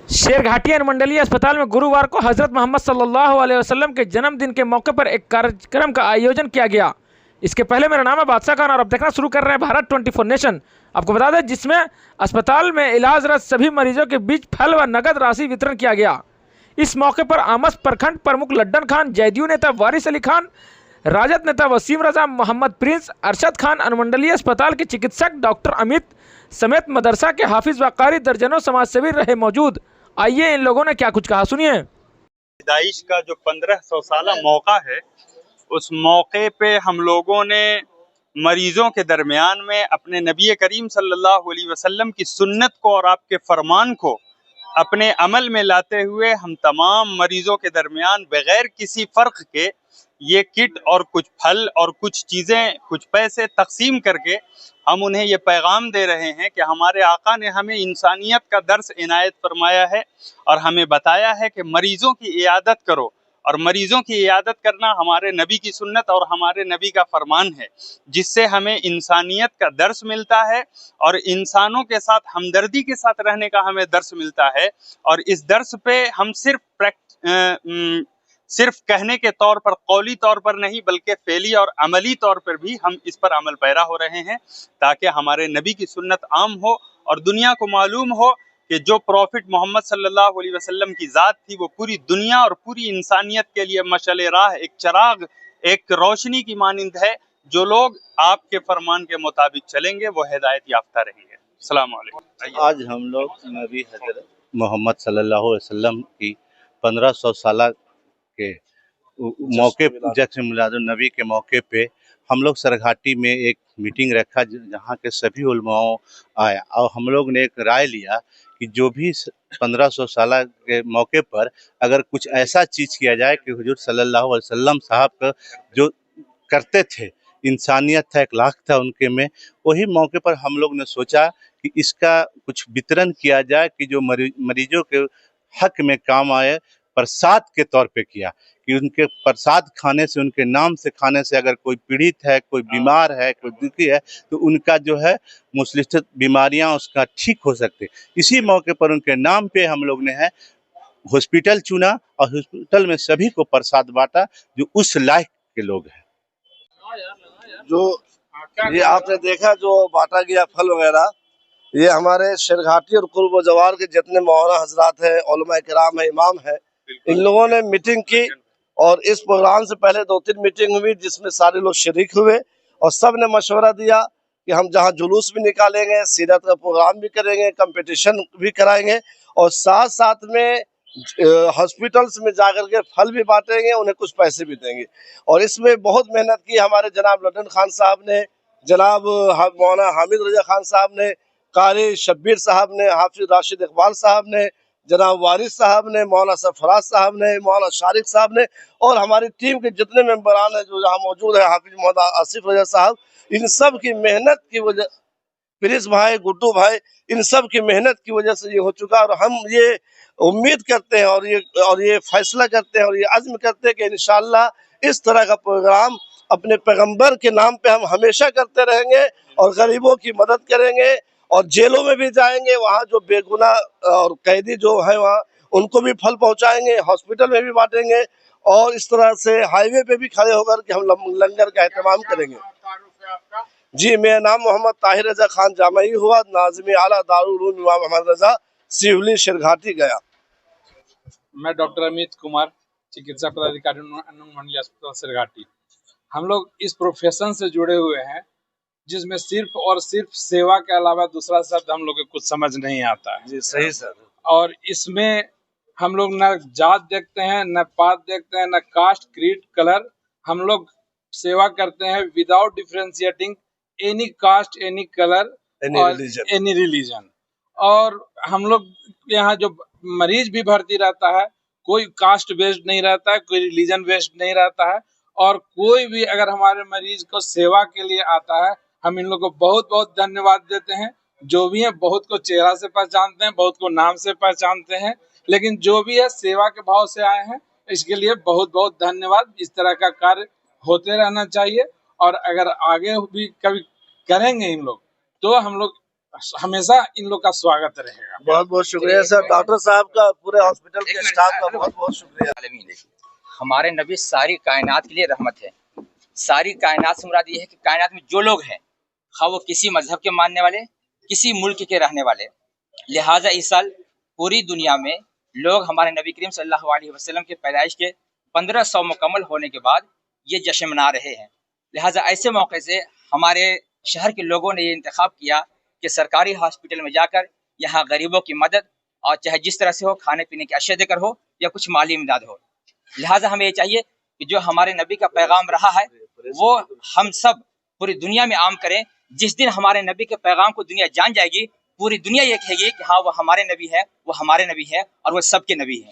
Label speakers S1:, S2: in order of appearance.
S1: शेरघाटी अनुमंडलीय अस्पताल में गुरुवार को हजरत मोहम्मद सल्लल्लाहु अलैहि वसल्लम के जन्मदिन के मौके पर एक कार्यक्रम का आयोजन किया गया। इसके पहले मेरा नाम है बादशाह खान और अब देखना शुरू कर रहे हैं भारत 24 नेशन। आपको बता दें जिसमें अस्पताल में इलाजरत सभी मरीजों के बीच फल व नगद राशि वितरण किया गया। इस मौके पर आमस प्रखंड प्रमुख लड्डन खान, जैदियू नेता वारिस अली खान, राजद नेता वसीम रजा, मोहम्मद प्रिंस, अरशद खान, अनुमंडलीय अस्पताल के चिकित्सक डॉक्टर अमित समेत मदरसा के हाफिज व कारी दर्जनों समाजसेवी रहे मौजूद। आइए इन लोगों ने क्या कुछ कहा, सुनिए।
S2: पैदाइश का जो 1500 साला मौका है, उस मौके पे हम लोगों ने मरीजों के दरमियान में अपने नबी करीम सल्लल्लाहु अलैहि वसल्लम की सुन्नत को और आपके फरमान को अपने अमल में लाते हुए हम तमाम मरीजों के दरमियान बगैर किसी फ़र्क के ये किट और कुछ फल और कुछ चीज़ें, कुछ पैसे तकसीम करके हम उन्हें ये पैगाम दे रहे हैं कि हमारे आका ने हमें इंसानियत का दर्स इनायत फरमाया है और हमें बताया है कि मरीज़ों की इयादत करो, और मरीज़ों की इयादत करना हमारे नबी की सुन्नत और हमारे नबी का फरमान है, जिससे हमें इंसानियत का दर्स मिलता है और इंसानों के साथ हमदर्दी के साथ रहने का हमें दर्स मिलता है। और इस दर्स पे हम सिर्फ कहने के तौर पर, कौली तौर पर नहीं, बल्कि फेली और अमली तौर पर भी हम इस पर अमल पैरा हो रहे हैं, ताकि हमारे नबी की सुन्नत आम हो और दुनिया को मालूम हो कि जो प्रॉफिट मोहम्मद सल्लल्लाहु अलैहि वसल्लम की ज़ात थी वो पूरी दुनिया और पूरी इंसानियत के लिए मशअल राह, एक चराग, एक रोशनी की मानिंद है। जो लोग आपके फरमान के मुताबिक चलेंगे वो हिदायत याफ्ता रहेंगे। अस्सलाम वालेकुम।
S3: आज हम लोग नबी हज़रत मोहम्मद सल्लल्लाहु अलैहि वसल्लम की 1500 साल के मौके, जश्न मिलादुन नबी के मौके पे हम लोग सरघाटी में एक मीटिंग रखा, जहाँ के सभी उलमाओं आए और हम लोग ने एक राय लिया कि जो भी 1500 साल के मौके पर अगर कुछ ऐसा चीज़ किया जाए कि हुजूर सल्लल्लाहु अलैहि वसल्लम साहब का जो करते थे, इंसानियत था, इखलाक था उनके में, वही मौके पर हम लोग ने सोचा कि इसका कुछ वितरण किया जाए कि जो मरीजों के हक में काम आए। प्रसाद के तौर पे किया कि उनके प्रसाद खाने से, उनके नाम से खाने से अगर कोई पीड़ित है, कोई बीमार है, कोई दुखी है, तो उनका जो है मुसलसल बीमारियां उसका ठीक हो सकते। इसी मौके पर उनके नाम पे हम लोग ने है हॉस्पिटल चुना और हॉस्पिटल में सभी को प्रसाद बांटा जो उस लायक के लोग हैं।
S4: जो ये आपने देखा जो बांटा गया फल वगैरह, ये हमारे शेरघाटी और कुर्ब जवार के जितने मौलाना हजरात हैं, उलमा किराम है, इमाम है, इन लोगों ने मीटिंग की और इस प्रोग्राम से पहले 2-3 मीटिंग हुई जिसमें सारे लोग शरीक हुए और सब ने मशवरा दिया कि हम जहां जुलूस भी निकालेंगे, सीरत का प्रोग्राम भी करेंगे, कंपटीशन भी कराएंगे और साथ साथ में हॉस्पिटल्स में जाकर के फल भी बांटेंगे, उन्हें कुछ पैसे भी देंगे। और इसमें बहुत मेहनत की हमारे जनाब लड्डन खान साहब ने, जनाब मौलाना हामिद रजा खान साहब ने, कारी शब्बीर साहब ने, हाफिज राशिद इकबाल साहब ने, जनाब वारिस साहब ने, मौलाना सरफराज साहब ने, मौलाना शारिक साहब ने और हमारी टीम के जितने मेंबरान हैं जो यहाँ मौजूद है, हाफिज मोहम्मद आसिफ रजा साहब, इन सब की मेहनत की वजह, प्रिंस भाई, गुड्डू भाई, इन सब की मेहनत की वजह से ये हो चुका। और हम ये उम्मीद करते हैं और ये फैसला करते हैं और ये अज़्म करते हैं कि इंशाअल्लाह इस तरह का प्रोग्राम अपने पैगंबर के नाम पे हम हमेशा करते रहेंगे और गरीबों की मदद करेंगे और जेलों में भी जाएंगे, वहाँ जो बेगुनाह और कैदी जो है वहाँ उनको भी फल पहुँचाएंगे, हॉस्पिटल में भी बांटेंगे और इस तरह से हाईवे पे भी खड़े होकर के हम लंगर का एहतमाम करेंगे। जी, मेरा नाम मोहम्मद ताहिर रजा खान जामई हुआ, नाज़िम आला दारुल उलूम इमाम अहमद रजा, सिवली शेरघाटी गया।
S5: मैं डॉक्टर अमित कुमार, चिकित्सा पदाधिकारी अनुमंडलीय अस्पताल शेरघाटी। हम लोग इस प्रोफेशन से जुड़े हुए हैं जिसमें सिर्फ और सिर्फ सेवा के अलावा दूसरा शब्द हम लोग को कुछ समझ नहीं आता है।
S4: जी सही सर। और
S5: इसमें हम लोग न जात देखते हैं, न पात देखते हैं, न कास्ट, क्रीड, कलर। हम लोग सेवा करते हैं without differentiating any caste, any colour और एनी रिलीजन। और हम लोग यहाँ जो मरीज भी भर्ती रहता है, कोई कास्ट बेस्ड नहीं रहता है, कोई रिलीजन बेस्ड नहीं रहता है और कोई भी अगर हमारे मरीज को सेवा के लिए आता है, हम इन लोगों को बहुत बहुत धन्यवाद देते हैं। जो भी है, बहुत को चेहरा से पहचानते हैं, बहुत को नाम से पहचानते हैं, लेकिन जो भी है सेवा के भाव से आए हैं, इसके लिए बहुत बहुत धन्यवाद। इस तरह का कार्य होते रहना चाहिए और अगर आगे भी कभी करेंगे इन लोग तो हम लोग हमेशा इन लोग का स्वागत रहेगा।
S4: बहुत बहुत शुक्रिया सर, डॉक्टर साहब का, पूरे हॉस्पिटल के स्टाफ का बहुत बहुत शुक्रिया।
S6: आलमीन है। हमारे नबी सारी कायनात के लिए रहमत है। सारी कायनात से मुराद ये है कि कायनात में जो लोग हैं, खा वो किसी मजहब के मानने वाले, किसी मुल्क के रहने वाले, लिहाजा इस साल पूरी दुनिया में लोग हमारे नबी करीम सल्लल्लाहु अलैहि वसल्लम के पैदाइश के 1500 मुकम्मल होने के बाद ये जश्न मना रहे हैं। लिहाजा ऐसे मौके से हमारे शहर के लोगों ने ये इंतखाब किया कि सरकारी हॉस्पिटल में जाकर यहाँ गरीबों की मदद, और चाहे जिस तरह से हो, खाने पीने की अशिया देकर हो या कुछ माली इमदाद हो। लिहाजा हमें ये चाहिए कि जो हमारे नबी का पैगाम रहा है वो हम सब पूरी दुनिया में आम करें। जिस दिन हमारे नबी के पैगाम को दुनिया जान जाएगी, पूरी दुनिया ये कहेगी कि हाँ वो हमारे नबी है, वो हमारे नबी है और वो सबके नबी है।